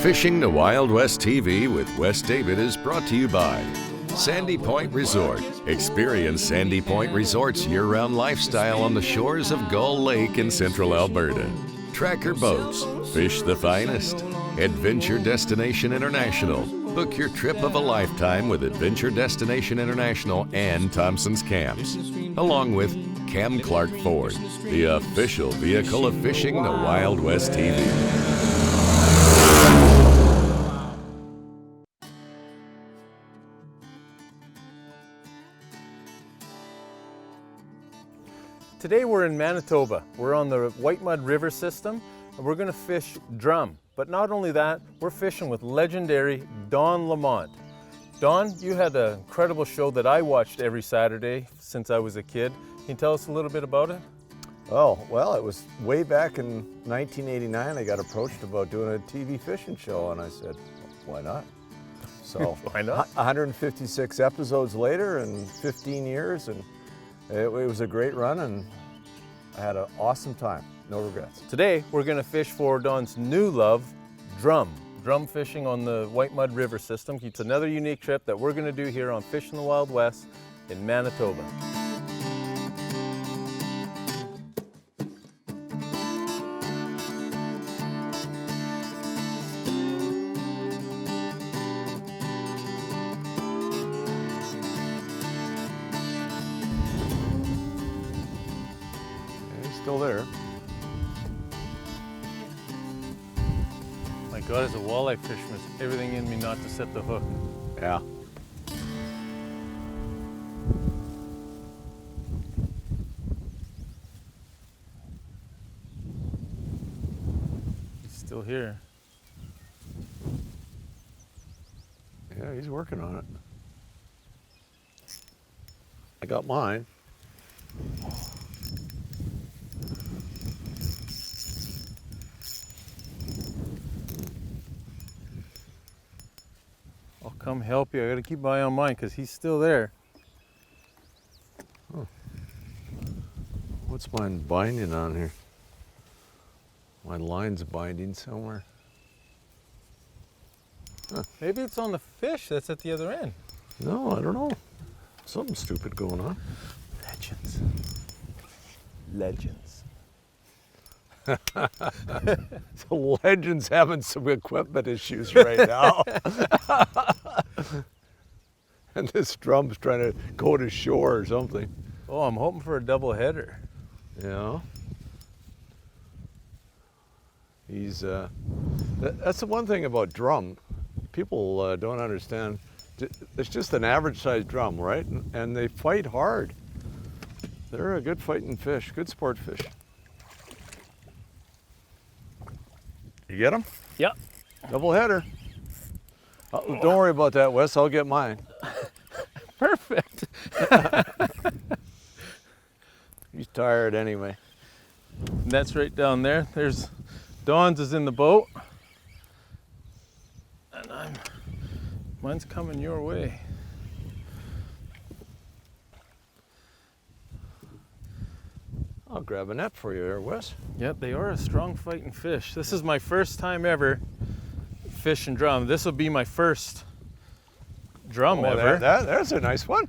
Fishing the Wild West TV with Wes David is brought to you by Sandy Point Resort. Experience Sandy Point Resort's year-round lifestyle on the shores of Gull Lake in central Alberta. Tracker Boats, fish the finest. Adventure Destination International. Book your trip of a lifetime with Adventure Destination International and Thompson's Camps. Along with Cam Clark Ford, the official vehicle of Fishing the Wild West TV. Today we're in Manitoba. We're on the Whitemud River system and we're going to fish drum. But not only that, we're fishing with legendary Don Lamont. Don, you had an incredible show that I watched every Saturday since I was a kid. Can you tell us a little bit about it? Oh, well, it was way back in 1989. I got approached about doing a TV fishing show and I said, why not? So why not? 156 episodes later and 15 years, and it was a great run and I had an awesome time. No regrets. Today we're going to fish for Don's new love, drum fishing on the Whitemud River system. It's another unique trip that we're going to do here on Fishing the Wild West in Manitoba. Still there. My God, as a walleye fisherman, it's everything in me not to set the hook. Yeah. He's still here. Yeah, he's working on it. I got mine. I'll come help you. I gotta keep my eye on mine because he's still there. Oh. What's mine binding on here? My line's binding somewhere. Huh. Maybe it's on the fish that's at the other end. No, I don't know. Something stupid going on. Legends. Legends. The Legends having some equipment issues right now. And this drum's trying to go to shore or something. Oh, I'm hoping for a double header. Yeah. He's, that's the one thing about drum. People don't understand. It's just an average sized drum, right? And they fight hard. They're a good fighting fish, good sport fish. You get them? Yep. Double header. Don't worry about that, Wes. I'll get mine. Perfect. He's tired anyway. And that's right down there. There's Don's is in the boat. And mine's coming your way. I'll grab a net for you there, Wes. Yep, they are a strong fighting fish. This is my first time ever fishing drum. This will be my first drum ever. There's a nice one.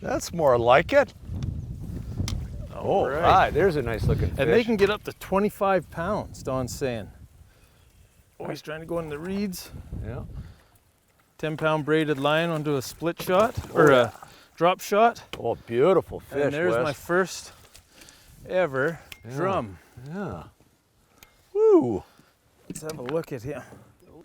That's more like it. All right. Ah, there's a nice looking fish. And they can get up to 25 pounds, Don's saying. Oh, he's trying to go in the reeds. Yeah. 10-pound braided line onto a split shot, or a drop shot. Oh, beautiful fish, And there's Wes. my first ever drum. Yeah. Woo. Let's have a look at him.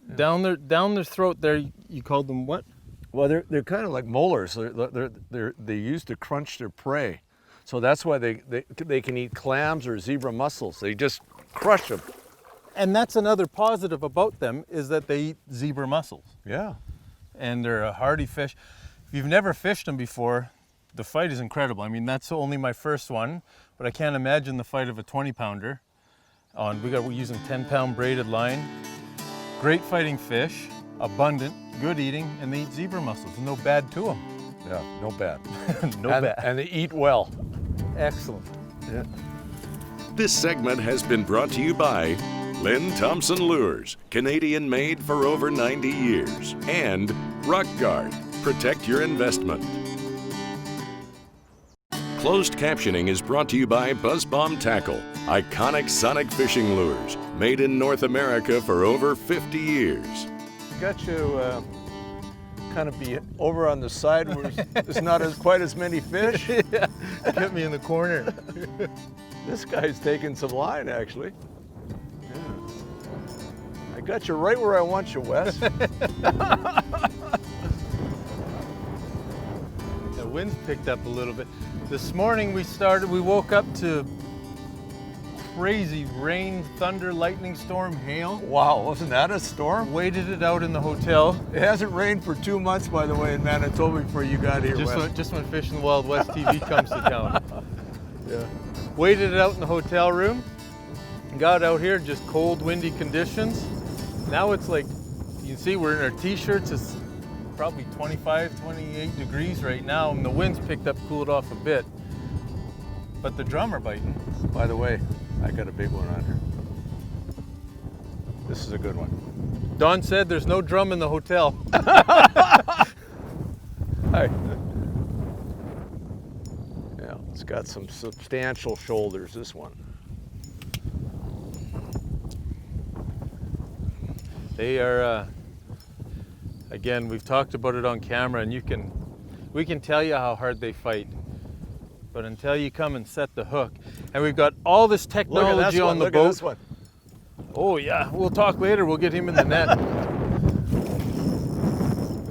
Yeah. Down their throat there, you called them what? Well, they're kind of like molars. They used to crunch their prey. So that's why they can eat clams or zebra mussels. They just crush them. And that's another positive about them, is that they eat zebra mussels. Yeah. And they're a hardy fish. If you've never fished them before, the fight is incredible. I mean, that's only my first one, but I can't imagine the fight of a 20-pounder. We're using 10-pound braided line. Great fighting fish, abundant, good eating, and they eat zebra mussels. No bad to them. Yeah, no bad. Bad. And they eat well. Excellent. Yeah. This segment has been brought to you by Lynn Thompson Lures, Canadian made for over 90 years. And Rock Guard, protect your investment. Closed captioning is brought to you by BuzzBomb Tackle, iconic sonic fishing lures, made in North America for over 50 years. Got you kind of be over on the side where there's not quite as many fish. Yeah, get me in the corner. This guy's taking some line, actually. Yeah. I got you right where I want you, Wes. The wind's picked up a little bit. This morning we woke up to crazy rain, thunder, lightning storm, hail. Wow, wasn't that a storm? Waited it out in the hotel. It hasn't rained for 2 months, by the way, in Manitoba before you got here, Wes. Just when Fish in the Wild West TV comes to town. Yeah. Waited it out in the hotel room. Got out here, just cold, windy conditions. Now it's like, you can see we're in our t-shirts. It's probably 25, 28 degrees right now, and the wind's picked up, cooled off a bit. But the drum are biting. By the way, I got a big one on here. This is a good one. Don said there's no drum in the hotel. Hi. Yeah, it's got some substantial shoulders, this one. They are, again, we've talked about it on camera, and we can tell you how hard they fight. But until you come and set the hook, and we've got all this technology on the boat. Look at this one. Oh yeah, we'll talk later. We'll get him in the net.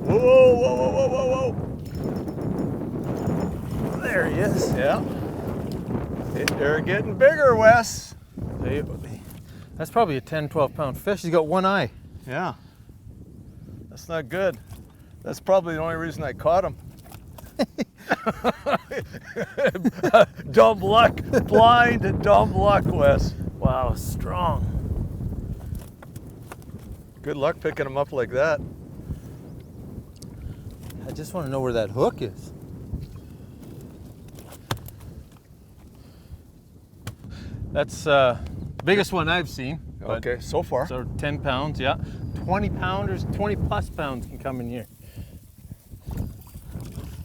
Whoa, whoa, whoa, whoa, whoa, whoa. There he is. Yeah. They're getting bigger, Wes. That's probably a 10, 12 pound fish. He's got one eye. Yeah. That's not good. That's probably the only reason I caught him. Dumb luck, blind dumb luck, Wes. Wow, strong. Good luck picking him up like that. I just want to know where that hook is. That's biggest one I've seen. Okay, so far. So 10 pounds, yeah. 20 pounders, 20 plus pounds can come in here.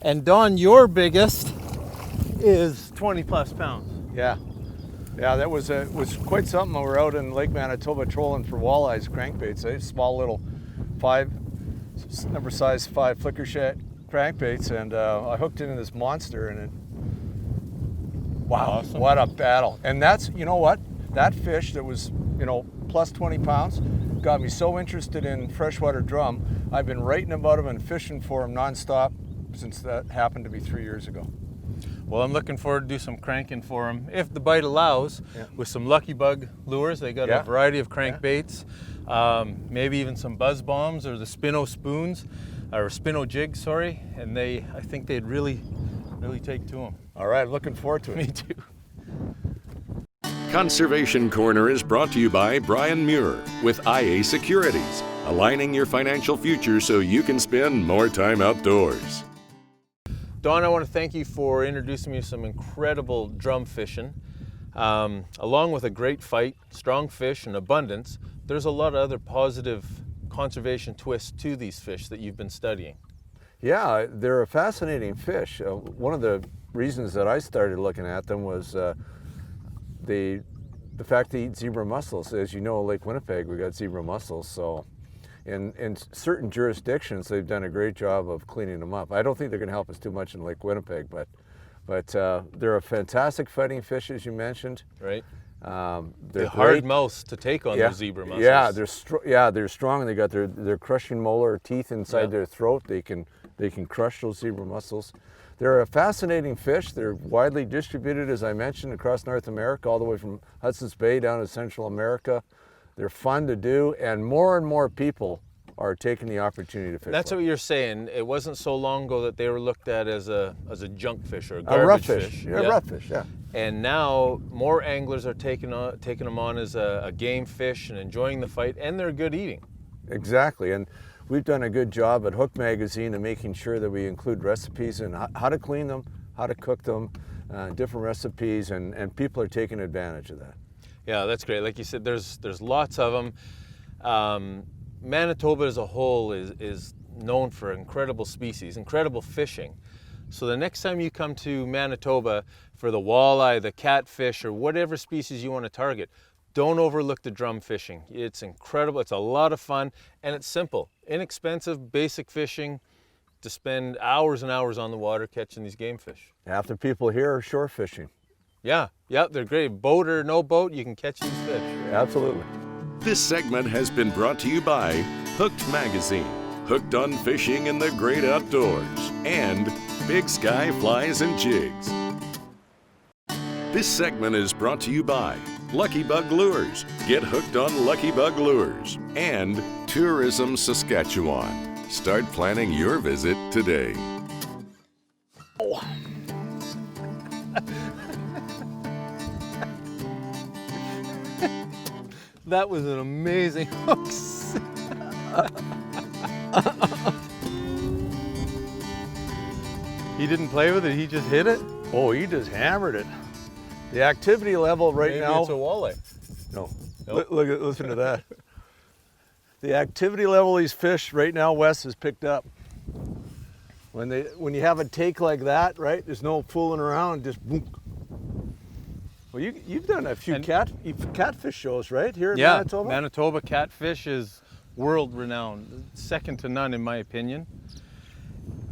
And Don, your biggest is 20 plus pounds. Yeah. Yeah, that was quite something. We were out in Lake Manitoba trolling for walleyes, crankbaits. They small little number size 5 flicker shad crankbaits, and I hooked into this monster, and it, wow, awesome. What a battle. And that's, you know what, that fish that was, plus 20 pounds got me so interested in freshwater drum. I've been writing about him and fishing for him nonstop since that happened to be 3 years ago. Well, I'm looking forward to do some cranking for him, if the bite allows, with some Lucky Bug lures. They got a variety of crankbaits, maybe even some buzz bombs or the Spino spoons, or Spino jigs, sorry. And I think they'd really take to them. All right, looking forward to it. Me too. Conservation Corner is brought to you by Brian Muir with IA Securities, aligning your financial future so you can spend more time outdoors. Don, I want to thank you for introducing me to some incredible drum fishing. Along with a great fight, strong fish, and abundance, there's a lot of other positive conservation twists to these fish that you've been studying. Yeah, they're a fascinating fish. One of the reasons that I started looking at them was the fact they eat zebra mussels. As you know, Lake Winnipeg, we got zebra mussels, so in certain jurisdictions, they've done a great job of cleaning them up. I don't think they're going to help us too much in Lake Winnipeg, but they're a fantastic fighting fish, as you mentioned. Right. They're hard mouths to take on those zebra mussels. Yeah, they're strong. They got their crushing molar teeth inside their throat. They can crush those zebra mussels. They're a fascinating fish. They're widely distributed, as I mentioned, across North America, all the way from Hudson's Bay down to Central America. They're fun to do, and more people are taking the opportunity to fish. That's them. what you're saying. It wasn't so long ago that they were looked at as a junk fish or a A garbage rough fish. fish. Yeah, rough fish, yeah. And now more anglers are taking them on as a game fish and enjoying the fight, and they're good eating. Exactly, and we've done a good job at Hook Magazine of making sure that we include recipes and how to clean them, how to cook them, different recipes, and people are taking advantage of that. Yeah, that's great. Like you said, there's lots of them. Manitoba as a whole is known for incredible species, incredible fishing. So the next time you come to Manitoba for the walleye, the catfish, or whatever species you want to target, don't overlook the drum fishing. It's incredible, it's a lot of fun, and it's simple. Inexpensive, basic fishing to spend hours and hours on the water catching these game fish. Half the people here are shore fishing. Yeah, they're great. Boat or no boat, you can catch these fish. Absolutely. This segment has been brought to you by Hooked Magazine, hooked on fishing in the great outdoors, and Big Sky Flies and Jigs. This segment is brought to you by Lucky Bug Lures. Get hooked on Lucky Bug Lures. And Tourism Saskatchewan. Start planning your visit today. That was an amazing hook. He didn't play with it, he just hit it? Oh, he just hammered it. The activity level right Maybe now. it's a walleye. No. Nope. Listen to that. The activity level of these fish right now, Wes, is picked up. When you have a take like that, right? There's no fooling around, just boom. Well, you've done a few catfish shows, right? Here in Manitoba? Manitoba catfish is world renowned, second to none in my opinion.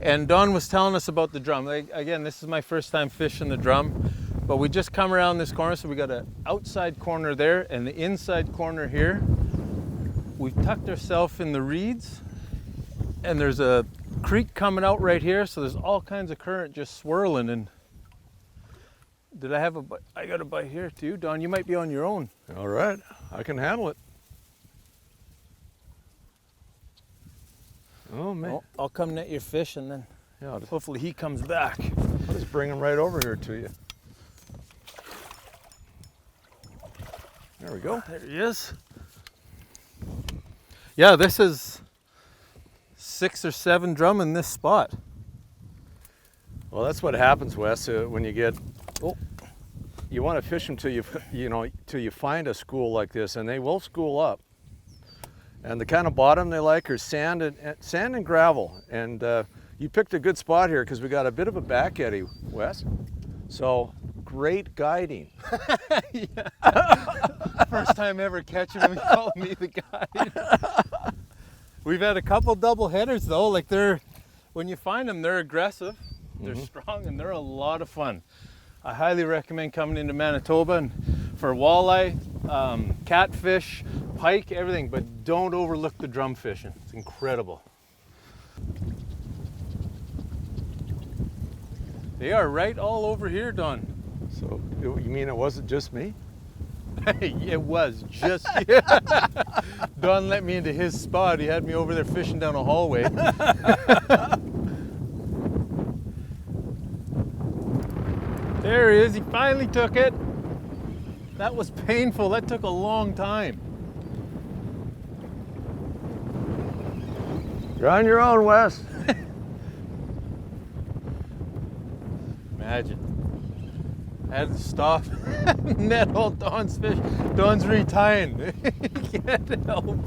And Don was telling us about the drum. Again, this is my first time fishing the drum, but we just come around this corner, so we got an outside corner there and the inside corner here. We've tucked ourselves in the reeds, and there's a creek coming out right here, so there's all kinds of current just swirling. And did I have a bite? I got a bite here too. Don, you might be on your own. All right, I can handle it. Oh man. Well, I'll come net your fish, and then hopefully he comes back. I'll just bring him right over here to you. There we go. There he is. Yeah, this is 6 or 7 drum in this spot. Well, that's what happens, Wes, when you get. You want to fish them till you find a school like this, and they will school up. And the kind of bottom they like are sand and gravel. And you picked a good spot here because we got a bit of a back eddy, Wes. So great guiding. First time ever catching him, he called me the guide. We've had a couple double headers though. Like when you find them, they're aggressive, they're strong, and they're a lot of fun. I highly recommend coming into Manitoba and for walleye, catfish, pike, everything, but don't overlook the drum fishing. It's incredible. They are right all over here, Don. So you mean it wasn't just me? It was just Don let me into his spot. He had me over there fishing down a hallway. There he is. He finally took it. That was painful. That took a long time. You're on your own, Wes. Imagine. I had to stop, net all Don's fish. Don's retying. He can't help.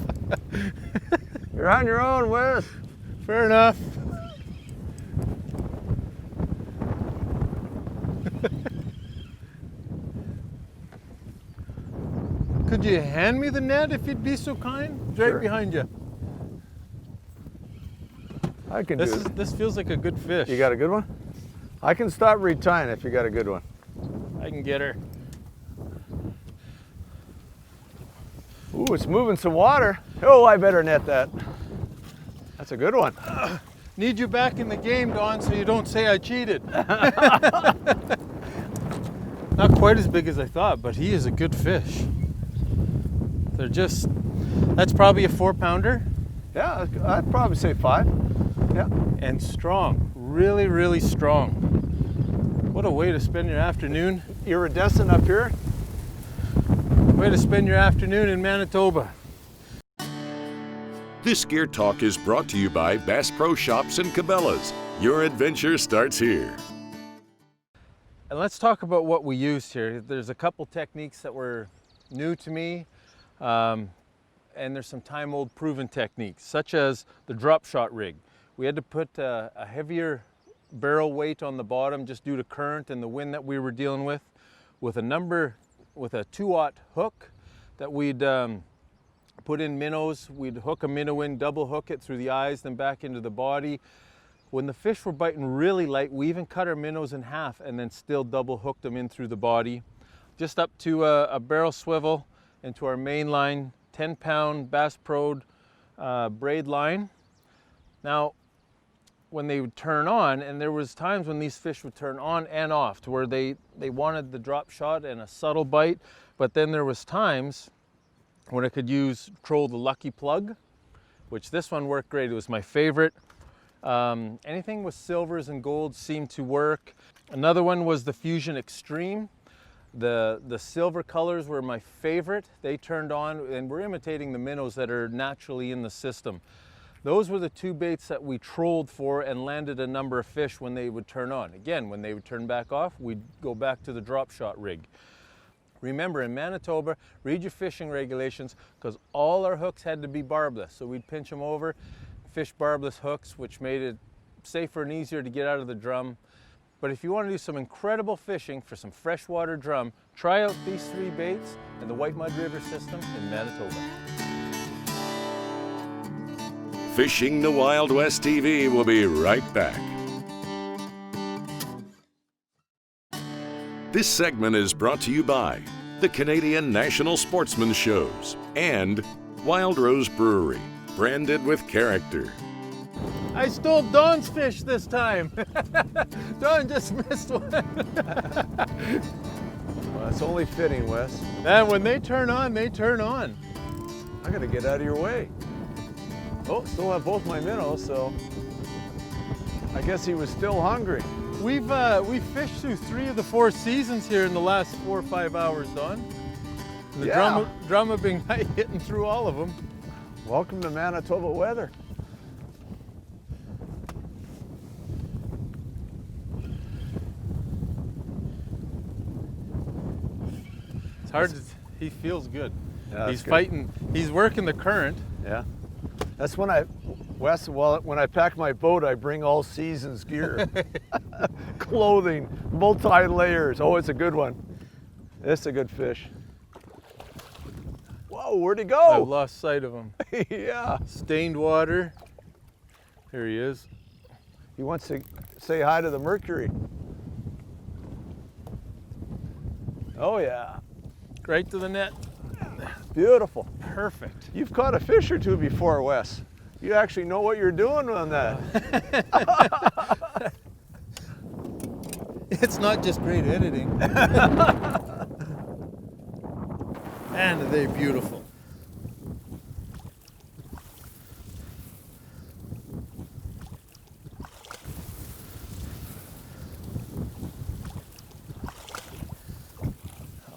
You're on your own, Wes. Fair enough. Could you hand me the net if you'd be so kind? It's right behind you. I can do it. This feels like a good fish. You got a good one? I can stop retying if you got a good one. I can get her. Ooh, it's moving some water. Oh, I better net that. That's a good one. Need you back in the game, Don, so you don't say I cheated. Not quite as big as I thought, but he is a good fish. That's probably a 4-pounder. Yeah, I'd probably say 5. Yeah. And strong, really, really strong. What a way to spend your afternoon. Iridescent up here. Way to spend your afternoon in Manitoba. This Gear Talk is brought to you by Bass Pro Shops and Cabela's. Your adventure starts here. And let's talk about what we used here. There's a couple techniques that we're new to me, and there's some time-old proven techniques, such as the drop shot rig. We had to put a heavier barrel weight on the bottom just due to current and the wind that we were dealing with a 2-aught hook that we'd put in minnows. We'd hook a minnow in, double hook it through the eyes, then back into the body. When the fish were biting really light, we even cut our minnows in half and then still double hooked them in through the body. Just up to a barrel swivel into our main line, 10-pound Bass Pro braid line. Now, when they would turn on, and there was times when these fish would turn on and off to where they wanted the drop shot and a subtle bite, but then there was times when I could control the lucky plug, which this one worked great. It was my favorite. Anything with silvers and golds seemed to work. Another one was the Fusion Extreme. The silver colors were my favorite. They turned on, and we're imitating the minnows that are naturally in the system. Those were the two baits that we trolled for and landed a number of fish when they would turn on. Again, when they would turn back off, we'd go back to the drop shot rig. Remember, in Manitoba, read your fishing regulations, because all our hooks had to be barbless. So we'd pinch them over, fish barbless hooks, which made it safer and easier to get out of the drum. But if you want to do some incredible fishing for some freshwater drum, try out these 3 baits and the Whitemud River system in Manitoba. Fishing the Wild West TV will be right back. This segment is brought to you by the Canadian National Sportsman Shows and Wild Rose Brewery, branded with character. I stole Don's fish this time. Don just missed one. Well, that's only fitting, Wes. Man, when they turn on, they turn on. I gotta get out of your way. Oh, still have both my minnows, so I guess he was still hungry. We've fished through 3 of the 4 seasons here in the last 4 or 5 hours, Don. The drum have been hitting through all of them. Welcome to Manitoba weather. It's hard to, he feels good. Yeah, he's good. fighting, he's working the current. Yeah. That's when when I pack my boat, I bring all seasons gear. Clothing, multi-layers. Oh, it's a good one. It's a good fish. Whoa, where'd he I've go? lost sight of him. Yeah. Stained water. Here he is. He wants to say hi to the Mercury. Oh, yeah. Right to the net. Beautiful. Perfect. You've caught a fish or 2 before, Wes. You actually know what you're doing on that. It's not just great editing. And they're beautiful.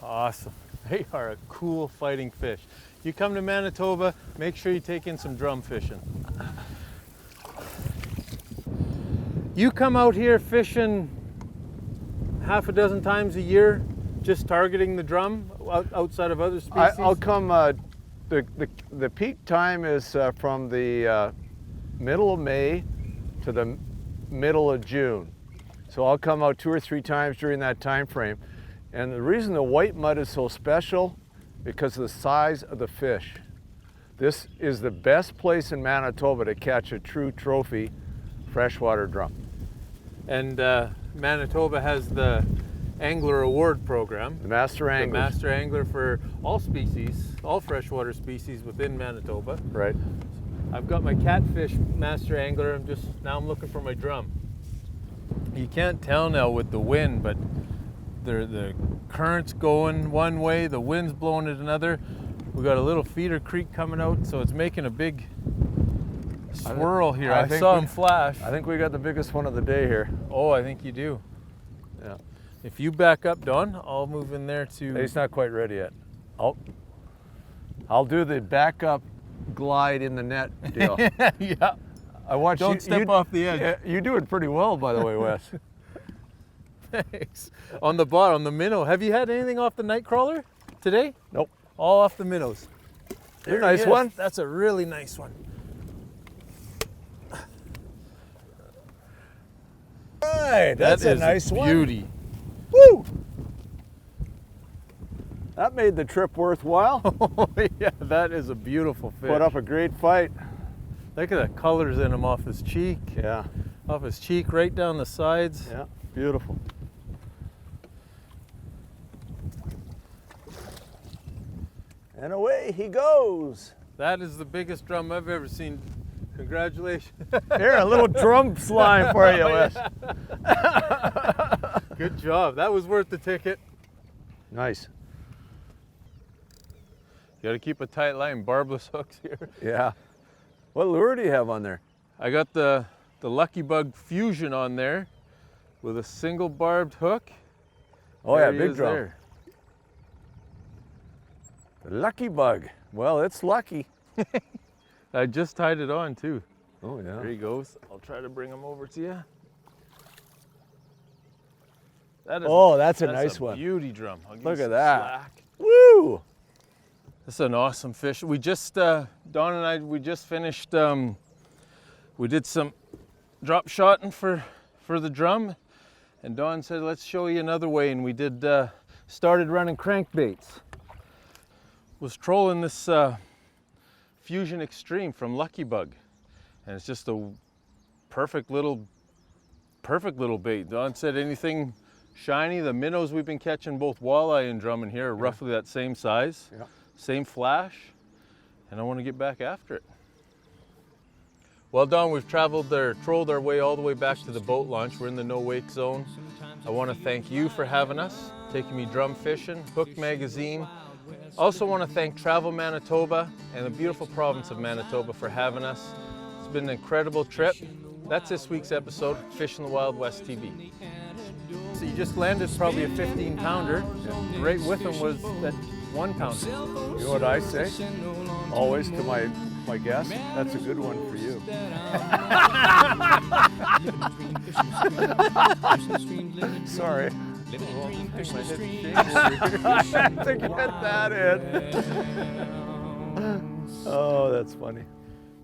Awesome. They are a cool fighting fish. You come to Manitoba, make sure you take in some drum fishing. You come out here fishing half a dozen times a year, just targeting the drum outside of other species? I'll come, the peak time is from the middle of May to the middle of June. So I'll come out 2 or 3 times during that time frame. And the reason the white mud is so special, because of the size of the fish. This is the best place in Manitoba to catch a true trophy freshwater drum. And Manitoba has the Angler Award Program. The Master Angler. The Master Angler for all species, all freshwater species within Manitoba. Right. I've got my catfish Master Angler. I'm looking for my drum. You can't tell now with the wind, but the current's going one way, the wind's blowing it another. We got a little feeder creek coming out, so it's making a big swirl here. I saw him flash. I think we got the biggest one of the day here. Oh, I think you do. Yeah. If you back up, Don, I'll move in there to... He's not quite ready yet. I'll do the backup glide in the net deal. Yeah. I watch Don't step off the edge. Yeah, you do it pretty well, by the way, Wes. Thanks. On the bottom, on the minnow. Have you had anything off the night crawler today? Nope. All off the minnows. There, nice one. That's a really nice one. Right, that's a nice one. Beauty. Woo! That made the trip worthwhile. Oh, yeah, that is a beautiful fish. Put up a great fight. Look at the colors in him off his cheek. Yeah, Off his cheek, right down the sides. yeah, beautiful. And away he goes. That is the biggest drum I've ever seen. Congratulations. Here, a little drum slime for you, Wes. Good job. That was worth the ticket. Nice. You gotta keep a tight line, barbless hooks here. Yeah. What lure do you have on there? I got the Lucky Bug Fusion on there with a single barbed hook. Oh There yeah, he big is drum. there. The Lucky Bug. Well, it's lucky. I just tied it on too. Oh yeah. There he goes. I'll try to bring him over to you. That is, Oh, that's a nice one. Beauty drum. I'll give Look you at some that. slack. Woo! This is an awesome fish. We just, Don and I, we just finished, we did some drop shotting for the drum, and Don said, let's show you another way, and we did, started running crankbaits. Was trolling this Fusion Extreme from Lucky Bug, and it's just a perfect little bait. Don said anything shiny, the minnows we've been catching, both walleye and drum in here, are roughly that same size. Yeah. Same flash, and I want to get back after it. Well, Don, we've trolled our way all the way back to the boat launch. We're in the no wake zone. I want to thank you for having us, taking me drum fishing, Hook Magazine. Also want to thank Travel Manitoba and the beautiful province of Manitoba for having us. It's been an incredible trip. That's this week's episode, Fishing the Wild West TV. So you just landed probably a 15-pounder. Right with him was that 1 pounder. You know what I say? Always to my guests, that's a good one for you. Sorry. I had to get that in. Oh, that's funny.